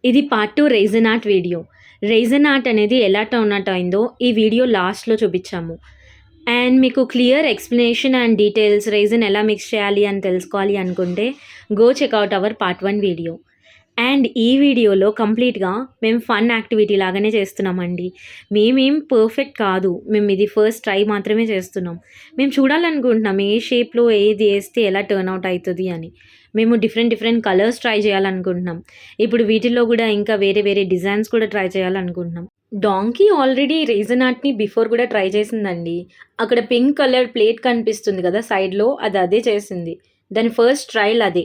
ఇది part 2 resin art video. Resin art అనేది ఎలా టర్న్ అవుట్ అయిందో ఈ వీడియో లాస్ట్‌లో చూపిచ్చాము. అండ్ మీకు clear explanation and details resin ఎలా మిక్స్ చేయాలి అని తెలుసుకోవాలి అనుకుంటే go check out our part 1 video. And ఈ వీడియోలో కంప్లీట్‌గా మేము ఫన్ యాక్టివిటీ లాగానే చేస్తున్నామండి. మేమేం పర్ఫెక్ట్ కాదు. మేము ఇది ఫస్ట్ ట్రై మాత్రమే చేస్తున్నాం. మేము చూడాలనుకుంటున్నాం ఏ షేప్‌లో ఏది ఏస్తే ఎలా టర్న్ అవుట్ అయితది అని. మేము డిఫరెంట్ కలర్స్ ట్రై చేయాలనుకుంటున్నాం. ఇప్పుడు వీటిల్లో గూడా ఇంకా వేరే డిజైన్స్ కూడా ట్రై చేయాలనుకుంటున్నాం. డాంకీ ఆల్రెడీ రైజిన్ ఆర్ట్‌ని బిఫోర్ గూడా ట్రై చేసిందండి. అక్కడ పింక్ కలర్ ప్లేట్ కనిపిస్తుంది కదా సైడ్‌లో అది అదే చేసింది. దాని ఫస్ట్ ట్రయల్ అదే.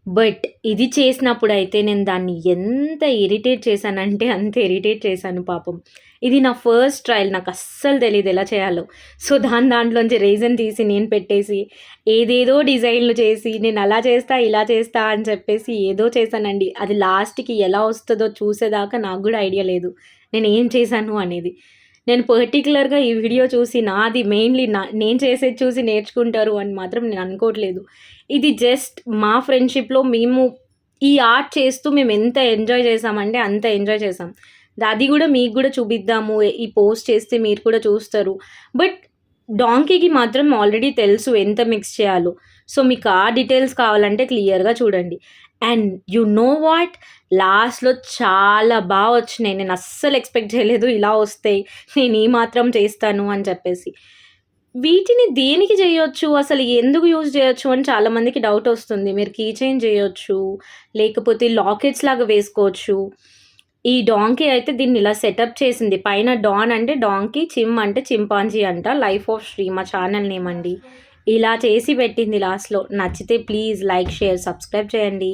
బట్ ఇది చేసినప్పుడైతే నేను దాన్ని ఎంత ఇరిటేట్ చేశానంటే అంత ఇరిటేట్ చేశాను పాపం. ఇది నా ఫస్ట్ ట్రయల్. నాకస్సలు తెలీదు ఎలా చేయాలో. సో, దాంట్లోంచి రైజిన్ తీసి నేను పెట్టేసి, ఏదేదో డిజైన్‌లు చేసి, నేను అలా చేస్తా, ఇలా చేస్తా అని చెప్పేసి ఏదో చేశానండి. అది లాస్ట్‌కి ఎలా వస్తదో చూసేదాకా నాకు గూడా ఐడియా లేదు. నేనేం చేశాను అనేది. నేను పర్టిక్యులర్‌గా ఈ వీడియో చూసి నాది మెయిన్‌లీ నేను చేసేది చూసి నేర్చుకుంటారు అని మాత్రం నేను అనుకోవట్లేదు. ఇది జస్ట్ మా ఫ్రెండ్‌షిప్‌లో మేము ఈ ఆర్ట్ చేస్తూ మేము ఎంత ఎంజాయ్ చేశామంటే అంత ఎంజాయ్ చేశాం. అది గూడా మీకు గూడా చూపిద్దాము. ఈ పోస్ట్ చేస్తే మీరు కూడా చూస్తారు. బట్ డాంకీకి మాత్రం ఆల్రెడీ తెలుసు ఎంత మిక్స్ చేయాలో. సో, మీకు ఆ డీటెయిల్స్ కావాలంటే క్లియర్‌గా చూడండి. And you know what? లాస్ట్‌లో చాలా వచ్చినాయి. నేను అస్సలు ఎక్స్‌పెక్ట్ చేయలేదు ఇలా వస్తాయి. నేను ఈ మాత్రం చేస్తాను అని చెప్పేసి. వీటిని దేనికి చేయొచ్చు? అసలు ఎందుకు యూజ్ చేయొచ్చు అని చాలామందికి డౌట్ వస్తుంది. మీరు కీ చైన్ చేయొచ్చు. లేకపోతే లాకెట్స్ లాగా వేసుకోవచ్చు. ఈ డాంకీ అయితే దీన్ని ఇలా సెటప్ చేసింది. పైన డాన్ అంటే డాంకీ, చిమ్ అంటే చింపాంజీ అంట. లైఫ్ ఆఫ్ శ్రీ మా ఛానల్ నేమ్ అండి. ఇలా చేసి పెట్టింది లాస్ట్‌లో. నచ్చితే ప్లీజ్ లైక్, షేర్, సబ్స్క్రైబ్ చేయండి.